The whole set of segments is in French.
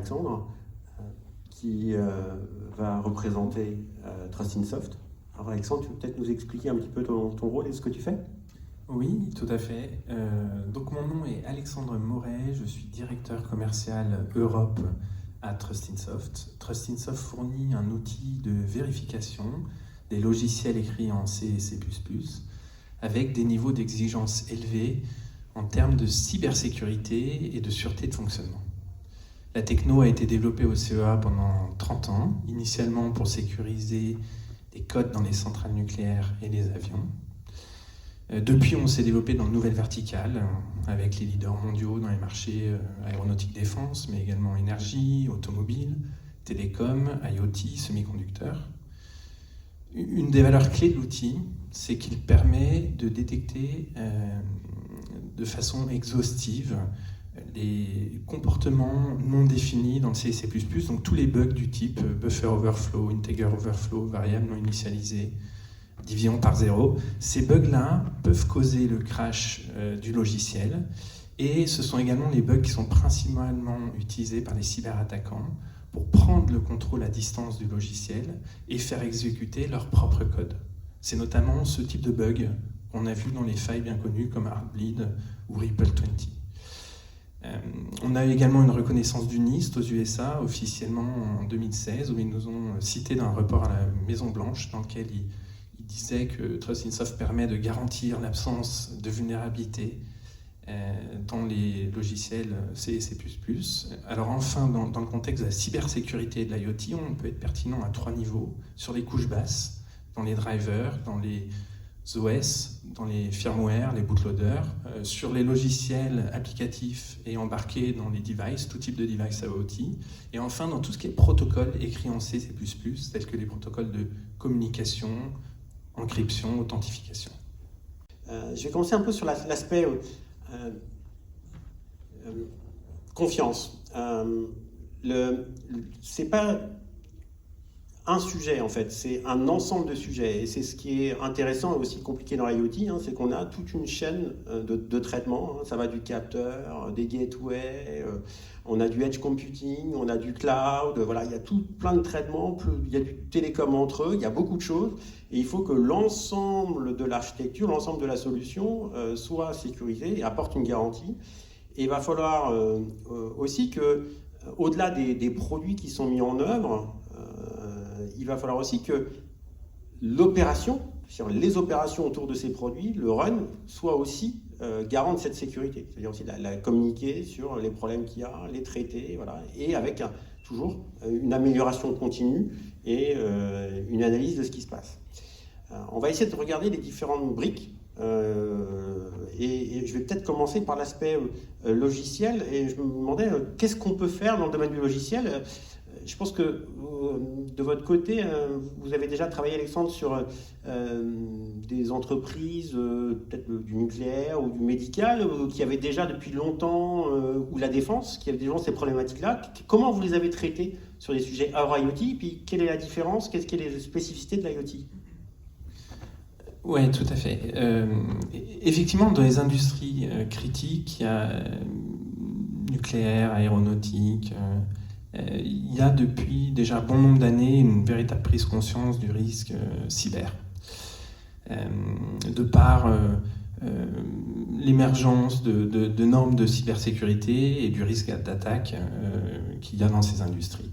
Alexandre, qui va représenter Trust-in-Soft. Alors Alexandre, tu peux peut-être nous expliquer un petit peu ton rôle et ce que tu fais ? Oui, tout à fait. Donc mon nom est Alexandre Moret, je suis directeur commercial Europe à Trust-in-Soft. Trust-in-Soft fournit un outil de vérification des logiciels écrits en C et C++, avec des niveaux d'exigence élevés en termes de cybersécurité et de sûreté de fonctionnement. La techno a été développée au CEA pendant 30 ans, initialement pour sécuriser des codes dans les centrales nucléaires et les avions. Depuis, on s'est développé dans de nouvelles verticales, avec les leaders mondiaux dans les marchés aéronautique défense, mais également énergie, automobile, télécom, IoT, semi-conducteurs. Une des valeurs clés de l'outil, c'est qu'il permet de détecter de façon exhaustive les comportements non définis dans le C et C++, donc tous les bugs du type buffer overflow, integer overflow, variable non initialisée, division par zéro. Ces bugs-là peuvent causer le crash du logiciel, et ce sont également les bugs qui sont principalement utilisés par les cyberattaquants pour prendre le contrôle à distance du logiciel et faire exécuter leur propre code. C'est notamment ce type de bug qu'on a vu dans les failles bien connues comme Heartbleed ou Ripple 20. On a également une reconnaissance du NIST aux USA, officiellement en 2016, où ils nous ont cité d'un rapport à la Maison-Blanche, dans lequel ils disaient que Trust-in-Soft permet de garantir l'absence de vulnérabilité dans les logiciels C et C++. Alors enfin, dans le contexte de la cybersécurité et de l'IoT, on peut être pertinent à 3 niveaux, sur les couches basses, dans les drivers, dans les OS, dans les firmware, les bootloaders, sur les logiciels applicatifs et embarqués dans les devices, tout type de device IoT, et enfin dans tout ce qui est protocole écrit en C, C++, tels que les protocoles de communication, encryption, authentification. Je vais commencer un peu sur l'aspect confiance. C'est pas un sujet en fait, c'est un ensemble de sujets, et c'est ce qui est intéressant et aussi compliqué dans l'IoT, c'est qu'on a toute une chaîne de traitement, ça va du capteur, des gateways, on a du edge computing, on a du cloud, voilà, il y a plein de traitements, il y a du télécom entre eux, il y a beaucoup de choses, et il faut que l'ensemble de l'architecture, l'ensemble de la solution soit sécurisé et apporte une garantie. Et il va falloir aussi que, au-delà des produits qui sont mis en œuvre, il va falloir aussi que l'opération, sur les opérations autour de ces produits, le run, soit aussi garant de cette sécurité. C'est-à-dire aussi la communiquer sur les problèmes qu'il y a, les traiter, voilà, et avec toujours une amélioration continue et une analyse de ce qui se passe. On va essayer de regarder les différentes briques. Et je vais peut-être commencer par l'aspect logiciel, et je me demandais qu'est-ce qu'on peut faire dans le domaine du logiciel. Je pense que de votre côté, vous avez déjà travaillé, Alexandre, sur des entreprises, peut-être du nucléaire ou du médical, qui avaient déjà depuis longtemps, ou la défense, qui avaient déjà ces problématiques-là. Comment vous les avez traitées sur des sujets hors IoT, puis quelle est la différence, qu'est-ce qui est les spécificités de l'IoT ? Oui, tout à fait. Effectivement, dans les industries critiques, il y a nucléaire, aéronautique, il y a depuis déjà bon nombre d'années une véritable prise de conscience du risque cyber. De par l'émergence de normes de cybersécurité et du risque d'attaque qu'il y a dans ces industries.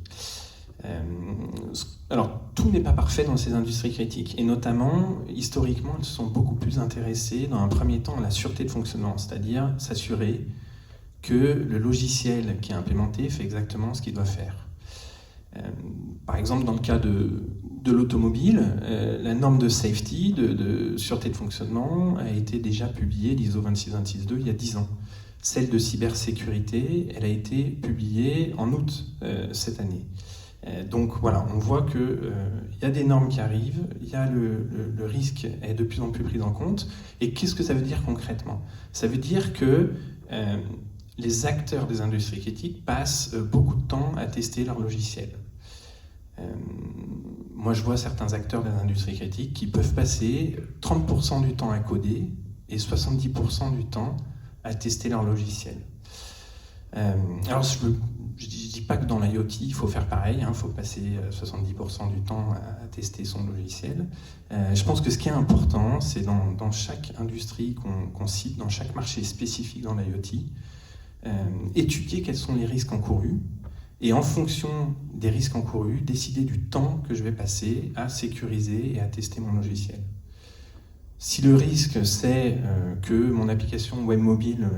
Alors, tout n'est pas parfait dans ces industries critiques, et notamment, historiquement, elles se sont beaucoup plus intéressées, dans un premier temps, à la sûreté de fonctionnement, c'est-à-dire s'assurer que le logiciel qui est implémenté fait exactement ce qu'il doit faire. Par exemple, dans le cas de l'automobile, la norme de safety, de sûreté de fonctionnement, a été déjà publiée, l'ISO 26262, il y a 10 ans. Celle de cybersécurité, elle a été publiée en août cette année. Donc voilà, on voit qu'il y a des normes qui arrivent, il y a le risque est de plus en plus pris en compte. Et qu'est-ce que ça veut dire concrètement ? Ça veut dire que les acteurs des industries critiques passent beaucoup de temps à tester leur logiciel. Moi, je vois certains acteurs des industries critiques qui peuvent passer 30% du temps à coder et 70% du temps à tester leur logiciel. Alors, je ne dis pas que dans l'IoT, il faut faire pareil, il faut passer 70% du temps à tester son logiciel. Je pense que ce qui est important, c'est dans chaque industrie qu'on cite, dans chaque marché spécifique dans l'IoT, étudier quels sont les risques encourus, et en fonction des risques encourus, décider du temps que je vais passer à sécuriser et à tester mon logiciel. Si le risque, c'est que mon application web mobile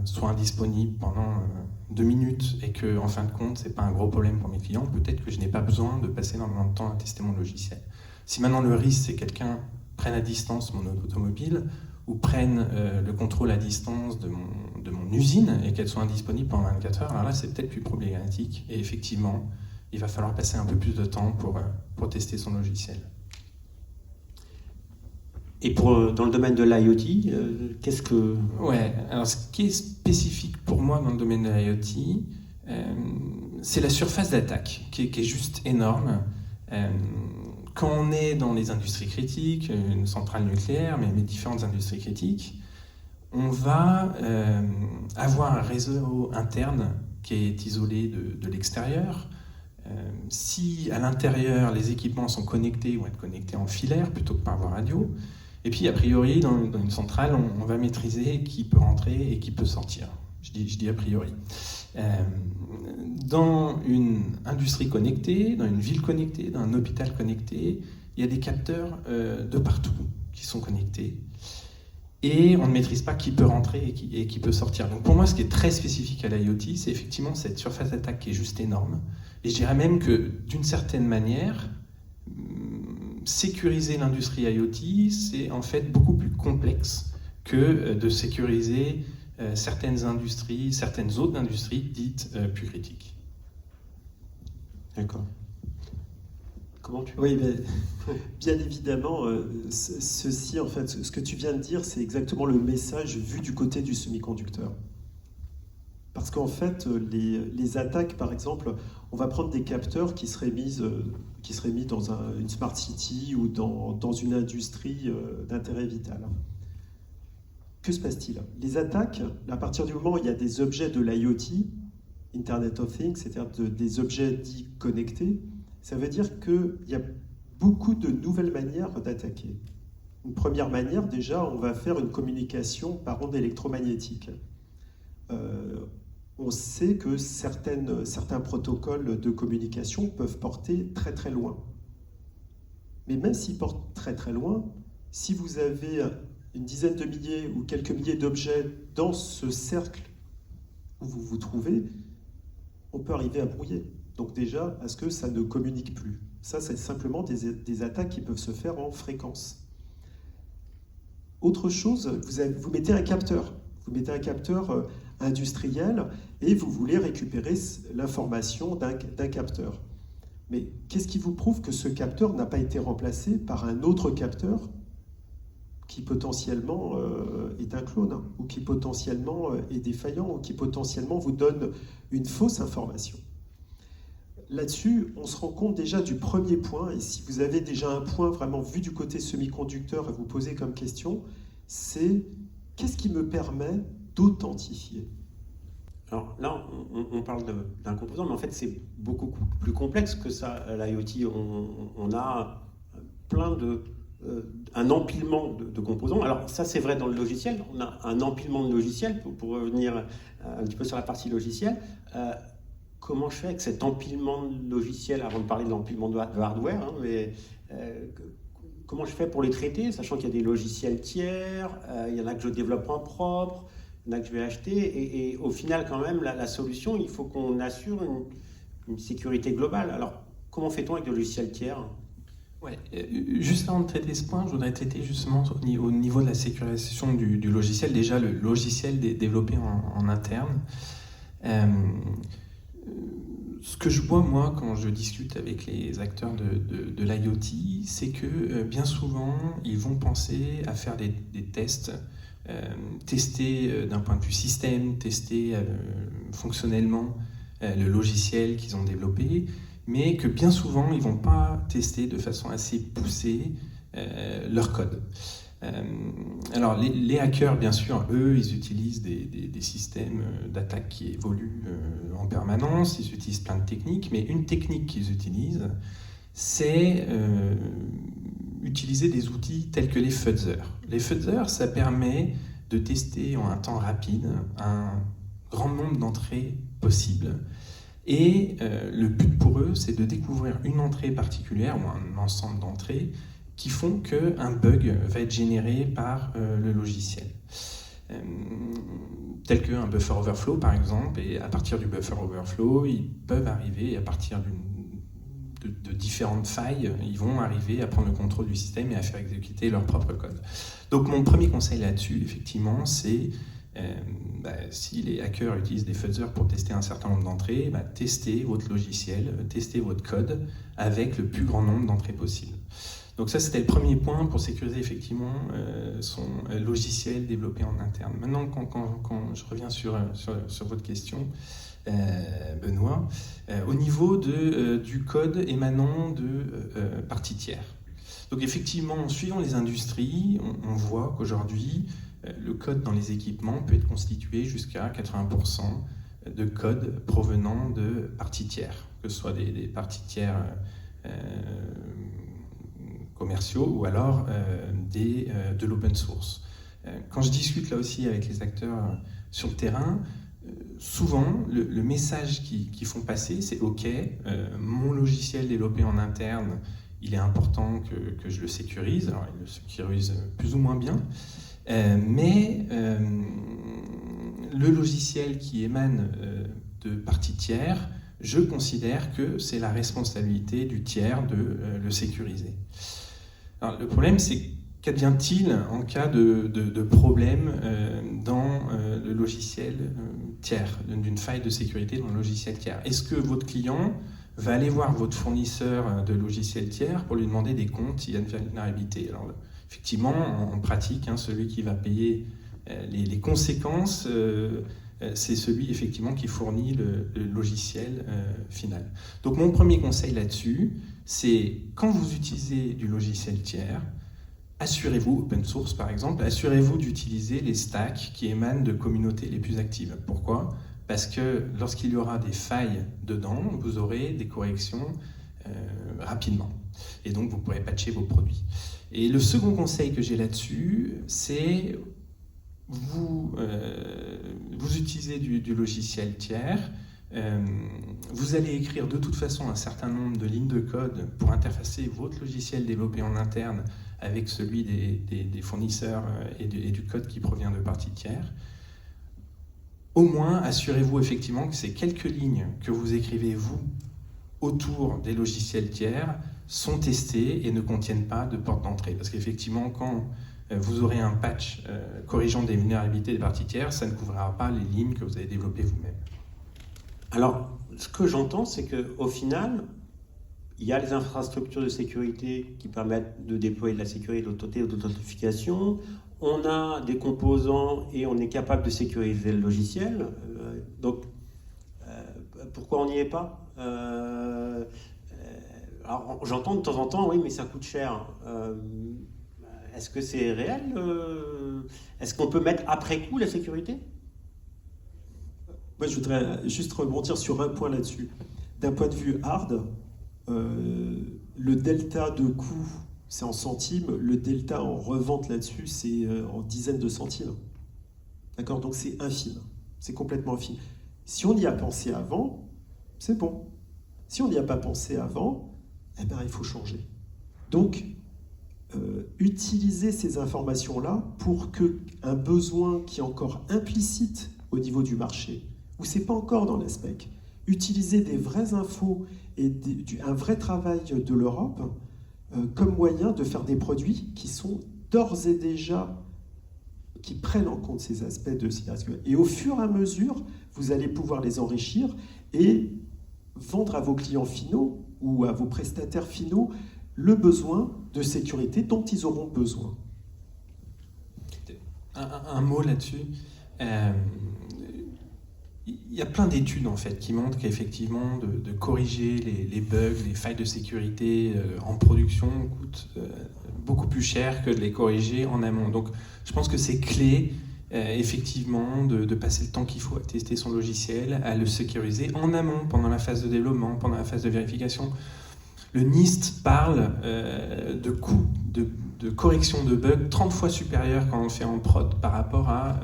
soit indisponible pendant 2 minutes et que, en fin de compte, ce n'est pas un gros problème pour mes clients, peut-être que je n'ai pas besoin de passer énormément de temps à tester mon logiciel. Si maintenant le risque, c'est que quelqu'un prenne à distance mon automobile ou prenne le contrôle à distance de mon usine et qu'elle soit indisponible pendant 24 heures, alors là, c'est peut-être plus problématique. Et effectivement, il va falloir passer un peu plus de temps pour tester son logiciel. Et dans le domaine de l'IoT, qu'est-ce que... Ouais, alors ce qui est spécifique pour moi dans le domaine de l'IoT, c'est la surface d'attaque qui est juste énorme. Quand on est dans les industries critiques, une centrale nucléaire, mais différentes industries critiques, on va avoir un réseau interne qui est isolé de l'extérieur. Si à l'intérieur, les équipements sont connectés, ils vont être connectés en filaire plutôt que par voie radio. Et puis, a priori, dans une centrale, on va maîtriser qui peut rentrer et qui peut sortir. Je dis a priori. Dans une industrie connectée, dans une ville connectée, dans un hôpital connecté, il y a des capteurs de partout qui sont connectés. Et on ne maîtrise pas qui peut rentrer et qui peut sortir. Donc pour moi, ce qui est très spécifique à l'IoT, c'est effectivement cette surface d'attaque qui est juste énorme. Et je dirais même que, d'une certaine manière, sécuriser l'industrie IoT, c'est en fait beaucoup plus complexe que de sécuriser certaines autres industries dites plus critiques. D'accord. Comment tu... Oui, mais, bien évidemment, ceci, en fait, ce que tu viens de dire, c'est exactement le message vu du côté du semi-conducteur. Parce qu'en fait, les attaques, par exemple, on va prendre des capteurs qui seraient mis dans une smart city ou dans une industrie d'intérêt vital. Que se passe-t-il? Les attaques, à partir du moment où il y a des objets de l'IoT, Internet of Things, c'est-à-dire des objets dits connectés, ça veut dire qu'il y a beaucoup de nouvelles manières d'attaquer. Une première manière, déjà, on va faire une communication par onde électromagnétique. On sait que certains protocoles de communication peuvent porter très très loin. Mais même s'ils portent très très loin, si vous avez une dizaine de milliers ou quelques milliers d'objets dans ce cercle où vous vous trouvez, on peut arriver à brouiller. Donc déjà, à ce que ça ne communique plus. Ça, c'est simplement des attaques qui peuvent se faire en fréquence. Autre chose, vous mettez un capteur. Vous mettez un capteur industriel et vous voulez récupérer l'information d'un capteur. Mais qu'est-ce qui vous prouve que ce capteur n'a pas été remplacé par un autre capteur qui potentiellement est un clone, ou qui potentiellement est défaillant, ou qui potentiellement vous donne une fausse information? Là-dessus, on se rend compte déjà du premier point, et si vous avez déjà un point vraiment vu du côté semi-conducteur à vous poser comme question, c'est qu'est-ce qui me permet d'authentifier? Alors là, on parle d'un composant, mais en fait, c'est beaucoup plus complexe que ça, l'IoT. On a un empilement de composants. Alors ça, c'est vrai dans le logiciel. On a un empilement de logiciels, pour revenir un petit peu sur la partie logicielle. Comment je fais avec cet empilement de logiciels, avant de parler de l'empilement de hardware, comment je fais pour les traiter, sachant qu'il y a des logiciels tiers, il y en a que je développe en propre, il y en a que je vais acheter, et au final, quand même, la solution, il faut qu'on assure une sécurité globale. Alors, comment fait-on avec des logiciels tiers? Ouais, juste avant de traiter ce point, je voudrais traiter justement au niveau de la sécurisation du logiciel, déjà le logiciel développé en interne. Ce que je vois, moi, quand je discute avec les acteurs de l'IoT, c'est que bien souvent, ils vont penser à faire des tests, tester d'un point de vue système, tester fonctionnellement le logiciel qu'ils ont développé, mais que bien souvent, ils ne vont pas tester de façon assez poussée leur code. Alors, les hackers, bien sûr, eux, ils utilisent des systèmes d'attaque qui évoluent en permanence, ils utilisent plein de techniques, mais une technique qu'ils utilisent, c'est utiliser des outils tels que les fuzzers. Les fuzzers, ça permet de tester en un temps rapide un grand nombre d'entrées possibles. Et le but pour eux, c'est de découvrir une entrée particulière ou un ensemble d'entrées qui font qu'un bug va être généré par le logiciel. Tel qu'un buffer overflow, par exemple, et à partir du buffer overflow, ils peuvent arriver, à partir de différentes failles, ils vont arriver à prendre le contrôle du système et à faire exécuter leur propre code. Donc mon premier conseil là-dessus, effectivement, c'est si les hackers utilisent des fuzzers pour tester un certain nombre d'entrées, testez votre logiciel, testez votre code avec le plus grand nombre d'entrées possibles. Donc ça, c'était le premier point pour sécuriser effectivement son logiciel développé en interne. Maintenant, quand je reviens sur votre question, Benoît, au niveau du code émanant de parties tiers. Donc effectivement, suivant les industries, on voit qu'aujourd'hui, le code dans les équipements peut être constitué jusqu'à 80% de code provenant de parties tiers, que ce soit des parties tiers commerciaux ou alors de l'open source. Quand je discute là aussi avec les acteurs sur le terrain, souvent le message qu'ils font passer, c'est OK, mon logiciel développé en interne, il est important que je le sécurise. Alors il le sécurise plus ou moins bien, mais le logiciel qui émane de parties tiers, je considère que c'est la responsabilité du tiers de le sécuriser. Alors, le problème, c'est qu'advient-il en cas de problème dans le logiciel tiers, d'une faille de sécurité dans le logiciel tiers? Est-ce que votre client va aller voir votre fournisseur de logiciel tiers pour lui demander des comptes s'il y a une vulnérabilité? Alors, effectivement, en pratique, celui qui va payer les conséquences, c'est celui effectivement qui fournit le logiciel final. Donc mon premier conseil là-dessus, c'est quand vous utilisez du logiciel tiers, assurez-vous, open source par exemple, assurez-vous d'utiliser les stacks qui émanent de communautés les plus actives. Pourquoi ? Parce que lorsqu'il y aura des failles dedans, vous aurez des corrections rapidement. Et donc vous pourrez patcher vos produits. Et le second conseil que j'ai là-dessus, c'est vous utilisez du logiciel tiers, vous allez écrire de toute façon un certain nombre de lignes de code pour interfacer votre logiciel développé en interne avec celui des fournisseurs et du code qui provient de parties tiers. Au moins, assurez-vous effectivement que ces quelques lignes que vous écrivez, vous, autour des logiciels tiers, sont testées et ne contiennent pas de porte d'entrée. Parce qu'effectivement, quand vous aurez un patch corrigeant des vulnérabilités des parties tiers, ça ne couvrira pas les lignes que vous avez développées vous-même. Alors, ce que j'entends, c'est qu'au final, il y a les infrastructures de sécurité qui permettent de déployer de la sécurité, de l'authentification. On a des composants et on est capable de sécuriser le logiciel. Donc, pourquoi on n'y est pas ? Alors, j'entends de temps en temps, oui, mais ça coûte cher. Est-ce que c'est réel ? Est-ce qu'on peut mettre après coup la sécurité ? Moi, je voudrais juste rebondir sur un point là-dessus. D'un point de vue hard, le delta de coût, c'est en centimes. Le delta en revente là-dessus, c'est en dizaines de centimes. D'accord ? Donc, c'est infime. C'est complètement infime. Si on y a pensé avant, c'est bon. Si on n'y a pas pensé avant, eh ben, il faut changer. Donc, utiliser ces informations-là pour qu'un besoin qui est encore implicite au niveau du marché, où ce n'est pas encore dans la spec, utiliser des vraies infos et un vrai travail de l'Europe comme moyen de faire des produits qui sont d'ores et déjà, qui prennent en compte ces aspects de cybersécurité. Et au fur et à mesure, vous allez pouvoir les enrichir et vendre à vos clients finaux ou à vos prestataires finaux le besoin de sécurité dont ils auront besoin. Un mot là-dessus. Il il y a plein d'études en fait qui montrent qu'effectivement de corriger les bugs, les failles de sécurité en production coûte beaucoup plus cher que de les corriger en amont. Donc je pense que c'est clé effectivement de passer le temps qu'il faut à tester son logiciel, à le sécuriser en amont, pendant la phase de développement, pendant la phase de vérification. Le NIST parle de coûts de correction de bugs 30 fois supérieurs quand on le fait en prod par rapport à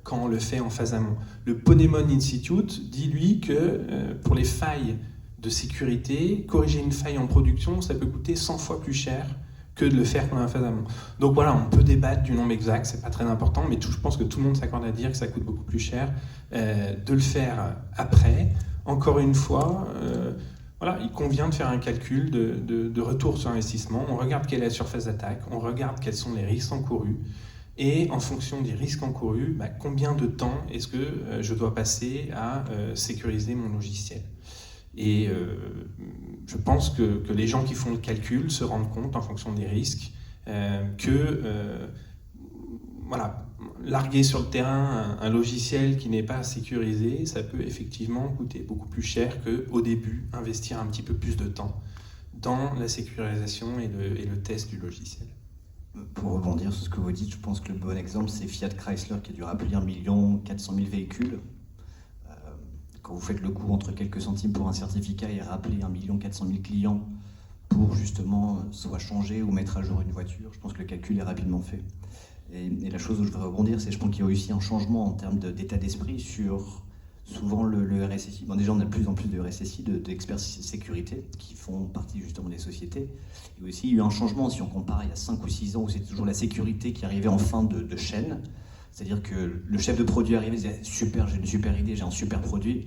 quand on le fait en phase amont. Le Ponemon Institute dit, lui, que pour les failles de sécurité, corriger une faille en production, ça peut coûter 100 fois plus cher que de le faire pendant la phase amont. Donc voilà, on peut débattre du nombre exact, c'est pas très important, mais je pense que tout le monde s'accorde à dire que ça coûte beaucoup plus cher de le faire après. Encore une fois, voilà, il convient de faire un calcul de retour sur investissement. On regarde quelle est la surface d'attaque, on regarde quels sont les risques encourus, et en fonction des risques encourus, combien de temps est-ce que je dois passer à sécuriser mon logiciel. Et je pense que les gens qui font le calcul se rendent compte, en fonction des risques, voilà, larguer sur le terrain un logiciel qui n'est pas sécurisé, ça peut effectivement coûter beaucoup plus cher qu'au début, investir un petit peu plus de temps dans la sécurisation et le test du logiciel. Pour rebondir sur ce que vous dites, je pense que le bon exemple, c'est Fiat Chrysler qui a dû rappeler 1 400 000 véhicules. Quand vous faites le coût entre quelques centimes pour un certificat et rappeler 1 400 000 clients pour justement soit changer ou mettre à jour une voiture, je pense que le calcul est rapidement fait. Et la chose où je voudrais rebondir, c'est que je pense qu'il y a aussi un changement en termes d'état d'esprit sur souvent le RSSI. Bon, déjà, on a de plus en plus de RSSI, d'experts sécurité, qui font partie justement des sociétés. Il y a aussi eu un changement, si on compare il y a 5 ou 6 ans, où c'était toujours la sécurité qui arrivait en fin de chaîne. C'est-à-dire que le chef de produit arrivait et disait « Super, j'ai une super idée, j'ai un super produit. »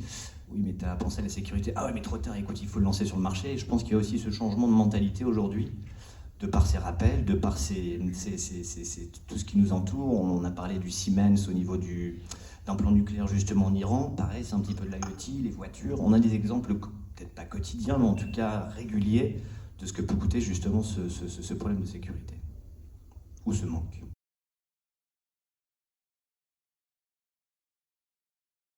Oui, mais tu as pensé à la sécurité. « Ah ouais, mais trop tard, écoute, il faut le lancer sur le marché. » Et je pense qu'il y a aussi ce changement de mentalité aujourd'hui, de par ces rappels, de par tout ce qui nous entoure. On a parlé du Siemens au niveau d'un plan nucléaire justement en Iran. Pareil, c'est un petit peu de l'IoT, les voitures. On a des exemples, peut-être pas quotidiens, mais en tout cas réguliers, de ce que peut coûter justement ce problème de sécurité, ou ce manque.